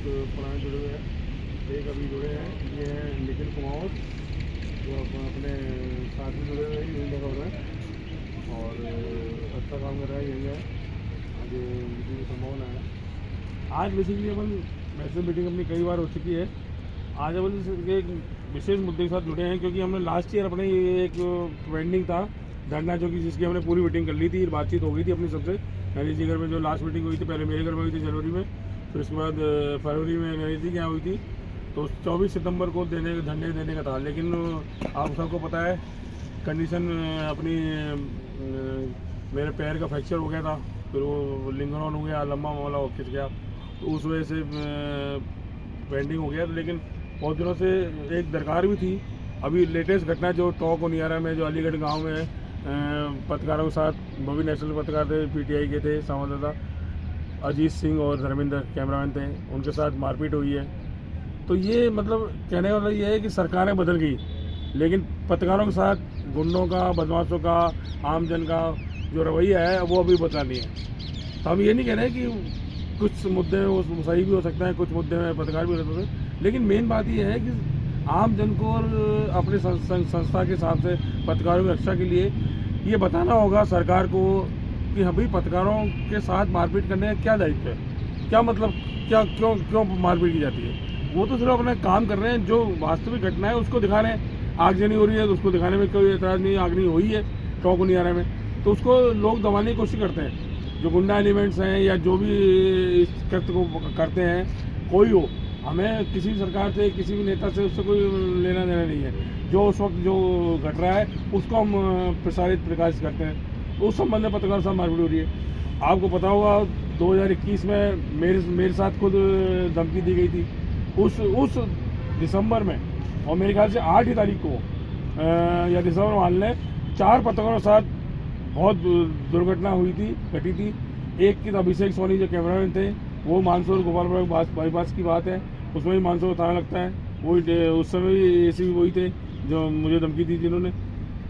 पुराने जुड़े हुए हैं, एक अभी जुड़े हैं, ये हैं निखिल कुमार जो अपने साथ में जुड़े हुए हैं, यही लगा हुआ है और अच्छा काम कर रहा है, यही है आगे उनकी संभावना है। आज बेसिकली अपन मैसेज मीटिंग अपनी कई बार हो चुकी है। आज अपन एक विशेष मुद्दे के साथ जुड़े हैं क्योंकि हमने लास्ट ईयर अपने एक पेंडिंग था धरना, जो कि जिसकी हमने पूरी मीटिंग कर ली थी, बातचीत हो गई थी अपनी सबसे। नैनीश जी घर में जो लास्ट मीटिंग हुई थी, पहले मेरे घर में हुई थी जनवरी में, फिर उसके बाद फरवरी में नैनीश जी के यहाँ हुई थी, तो 24 सितंबर को धरने देने का था। लेकिन आप सबको पता है कंडीशन अपनी मेरे पैर का फ्रैक्चर हो गया था, फिर वो लिंगरॉन हो गया, लंबा मामला हो खिंच गया, तो उस वजह से पेंडिंग हो गया। लेकिन बहुत दिनों से एक दरकार भी थी। अभी लेटेस्ट घटना जो टॉक उनियारा में, जो अलीगढ़ गांव में पत्रकारों के साथ, वो भी नेशनल पत्रकार थे, पीटीआई के थे, संवाददाता अजीत सिंह और धर्मेंद्र कैमरामैन थे, उनके साथ मारपीट हुई है। तो ये मतलब कहने वाला ये है कि सरकारें बदल गई, लेकिन पत्रकारों के साथ गुंडों का, बदमाशों का, आमजन का जो रवैया है वो अभी बदला नहीं है। तो हम ये नहीं कह रहे कि कुछ मुद्दे में वो सही भी हो सकता है, कुछ मुद्दे में पत्रकार भी हो सकते हैं, लेकिन मेन बात ये है कि आम जन को और अपने संस्था के हिसाब से पत्रकारों की रक्षा के लिए ये बताना होगा सरकार को कि हाँ भाई, पत्रकारों के साथ मारपीट करने का क्या दायित्व है, क्या मतलब, क्या क्यों मारपीट की जाती है। वो तो सिर्फ अपना काम कर रहे हैं, जो वास्तविक घटना है उसको दिखा रहे हैं। आगजनी हो रही है तो उसको दिखाने में कोई एतराज़ नहीं, आगजनी हुई है टॉक उनियारा में, तो उसको लोग दबाने की कोशिश करते हैं। जो गुंडा एलिमेंट्स हैं या जो भी इस कृत्य को करते हैं, कोई हो, हमें किसी भी सरकार से, किसी भी नेता से उससे कोई लेना देना नहीं है। जो उस वक्त जो घट रहा है उसको हम प्रकाशित करते हैं। उस संबंध में पत्रकार साहब मारपीट हो रही है। आपको पता होगा 2021 में मेरे साथ खुद धमकी दी गई थी उस दिसंबर में, और मेरे ख्याल से 8 ही तारीख को या दिसंबर मान लें, 4 पत्रकारों के साथ बहुत दुर्घटना हुई थी, घटी थी। एक की अभिषेक सोनी जो कैमरामैन थे, वो मानसूर गोपालपुर बाईपास की बात है, उसमें भी मानसूर थाना लगता है, वो उस समय भी एसीपी वही थे जो मुझे धमकी दी जिन्होंने।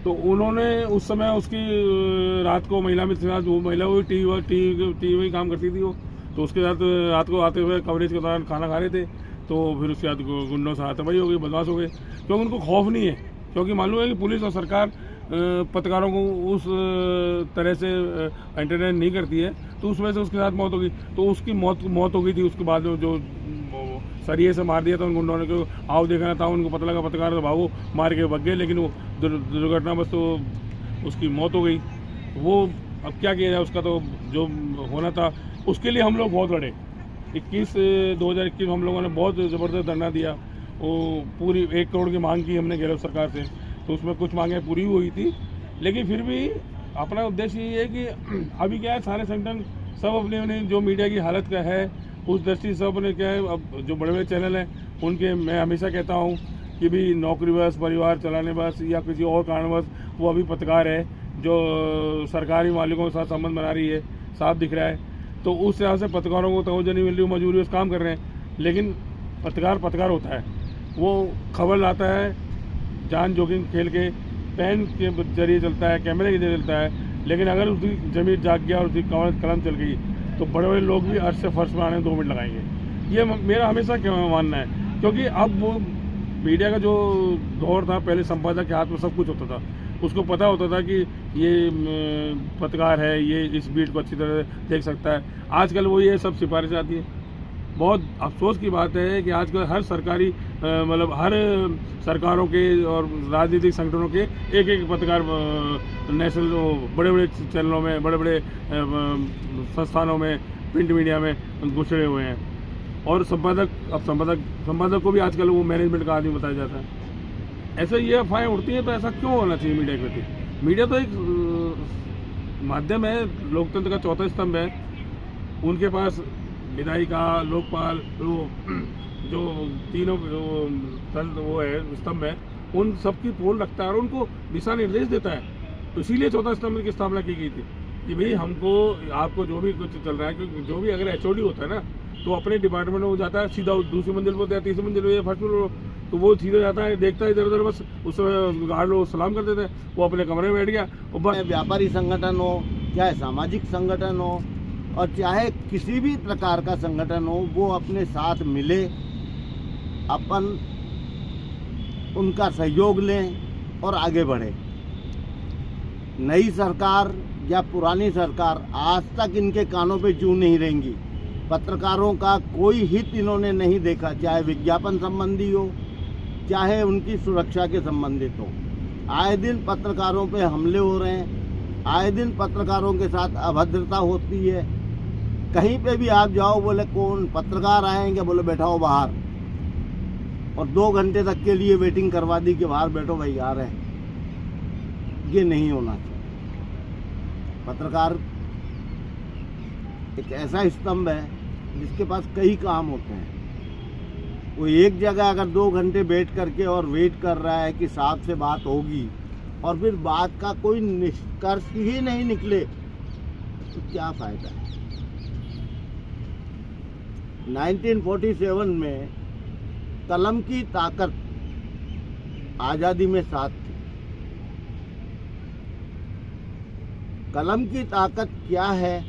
तो उन्होंने उस समय उसकी रात को महिला मित्र के साथ, वो महिला वो टीवी में काम करती थी वो, तो उसके साथ रात को आते हुए कवरेज के दौरान खाना खा रहे थे, तो फिर उसके बाद गुंडों से हाथापाई हो गई, बदमाश हो गए, क्योंकि उनको खौफ नहीं है, क्योंकि मालूम है कि पुलिस और सरकार पत्रकारों को उस तरह से एंटरटेन नहीं करती है, तो उस वजह से उसके साथ मौत हो गई। तो उसकी मौत हो गई थी। उसके बाद में जो सरिये से मार दिया था उन गुंडों ने, क्योंकि आओ देखना था, उनको पता लगा पत्रकार तो भागो, मार के भाग गए, लेकिन वो दुर्घटना बस तो उसकी मौत हो गई। वो अब क्या किया जाए, उसका तो जो होना था उसके लिए हम लोग बहुत लड़े। 2021 में हम लोगों ने बहुत ज़बरदस्त धरना दिया। वो पूरी 1 करोड़ की मांग की हमने गहलोत सरकार से, तो उसमें कुछ मांगें पूरी हुई थी, लेकिन फिर भी अपना उद्देश्य ये है कि अभी क्या है, सारे संगठन सब अपने जो मीडिया की हालत का है उस दृष्टि से सब ने क्या है, अब जो बड़े बड़े चैनल हैं उनके, मैं हमेशा कहता हूँ कि भी नौकरी बस, परिवार चलाने बस या किसी और कारणवश वो अभी पत्रकार है जो सरकारी मालिकों के साथ संबंध बना रही है, साफ दिख रहा है। तो उस तरह से पत्रकारों को तवज्जो नहीं मिल रही, मजबूरी उस काम कर रहे हैं। लेकिन पत्रकार होता है, वो खबर लाता है, जान जोखिम खेल के, पेन के जरिए चलता है, कैमरे के जरिए चलता है। लेकिन अगर उसकी जमीन जाग गया और उसकी कलम चल गई, तो बड़े बड़े लोग भी अर्श से फर्श में आने में 2 मिनट लगाएंगे। ये मेरा हमेशा क्या मानना है, क्योंकि अब वो मीडिया का जो दौर था, पहले संपादक के हाथ में सब कुछ होता था, उसको पता होता था कि ये पत्रकार है, ये इस बीट को अच्छी तरह देख सकता है। आजकल वो ये सब सिफारिश आती है। बहुत अफसोस की बात है कि आजकल हर सरकारी मतलब हर सरकारों के और राजनीतिक संगठनों के एक पत्रकार नेशनल बड़े बड़े चैनलों में, बड़े बड़े संस्थानों में, प्रिंट मीडिया में घुसड़े हुए हैं। और संपादक को भी आजकल वो मैनेजमेंट का आदमी बताया जाता है। ऐसे ये अफवाहें उड़ती हैं, तो ऐसा क्यों होना चाहिए मीडिया के प्रति? मीडिया तो एक माध्यम है, लोकतंत्र का चौथा स्तंभ है। उनके पास विधायिका, लोकपाल, जो तीनों वो है स्तंभ है, उन सबकी पोल रखता है और उनको दिशा निर्देश देता है। तो इसीलिए चौथा स्तंभ की स्थापना की गई थी कि भाई हमको, आपको जो भी कुछ चल रहा है, क्योंकि जो भी अगर एचओडी होता है ना, तो अपने डिपार्टमेंट में वो जाता है सीधा दूसरी मंजिल पर, या तीसरी मंजिल या फर्स्ट फ्लोर, तो वो सीधा जाता है, देखता है इधर उधर, बस उस समय गार्ड लोग सलाम कर देते हैं, वो अपने कमरे में बैठ गया और बस। व्यापारी संगठन हो, चाहे सामाजिक संगठन हो, और चाहे किसी भी प्रकार का संगठन हो, वो अपने साथ मिले, अपन उनका सहयोग लें और आगे बढ़े। नई सरकार या पुरानी सरकार आज तक इनके कानों पे जूं नहीं रहेंगी। पत्रकारों का कोई हित इन्होंने नहीं देखा, चाहे विज्ञापन संबंधी हो, चाहे उनकी सुरक्षा के संबंधित हो। आए दिन पत्रकारों पे हमले हो रहे हैं, आए दिन पत्रकारों के साथ अभद्रता होती है। कहीं पे भी आप जाओ, बोले कौन पत्रकार आएंगे, बोले बैठाओ बाहर, और 2 घंटे तक के लिए वेटिंग करवा दी कि बाहर बैठो भाई आ रहे हैं। ये नहीं होना चाहिए। पत्रकार एक ऐसा स्तंभ है जिसके पास कई काम होते हैं। वो एक जगह अगर 2 घंटे बैठ करके और वेट कर रहा है कि साहब से बात होगी, और फिर बात का कोई निष्कर्ष ही नहीं निकले, तो क्या फायदा है। 1947 में कलम की ताकत आज़ादी में साथ थी। कलम की ताकत क्या है,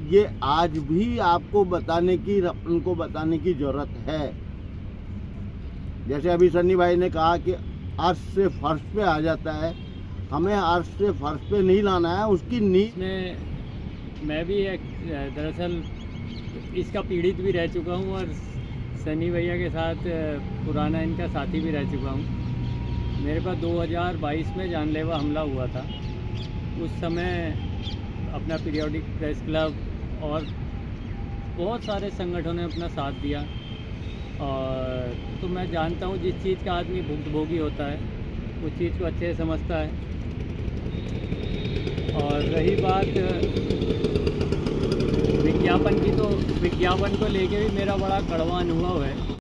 ये आज भी आपको बताने की, उनको बताने की जरूरत है। जैसे अभी सन्नी भाई ने कहा कि अर्श से फर्श पे आ जाता है, हमें अर्श से फर्श पे नहीं लाना है, उसकी नींव में मैं भी एक दरअसल इसका पीड़ित भी रह चुका हूँ और सनी भैया के साथ पुराना इनका साथी भी रह चुका हूँ। मेरे पास 2022 में जानलेवा हमला हुआ था। उस समय अपना पीरियोडिक प्रेस क्लब और बहुत सारे संगठनों ने अपना साथ दिया, और तो मैं जानता हूँ जिस चीज़ का आदमी भुक्तभोगी होता है उस चीज़ को अच्छे से समझता है। और रही बात विज्ञापन की, तो विज्ञापन को लेके भी मेरा बड़ा कड़वा अनुभव है।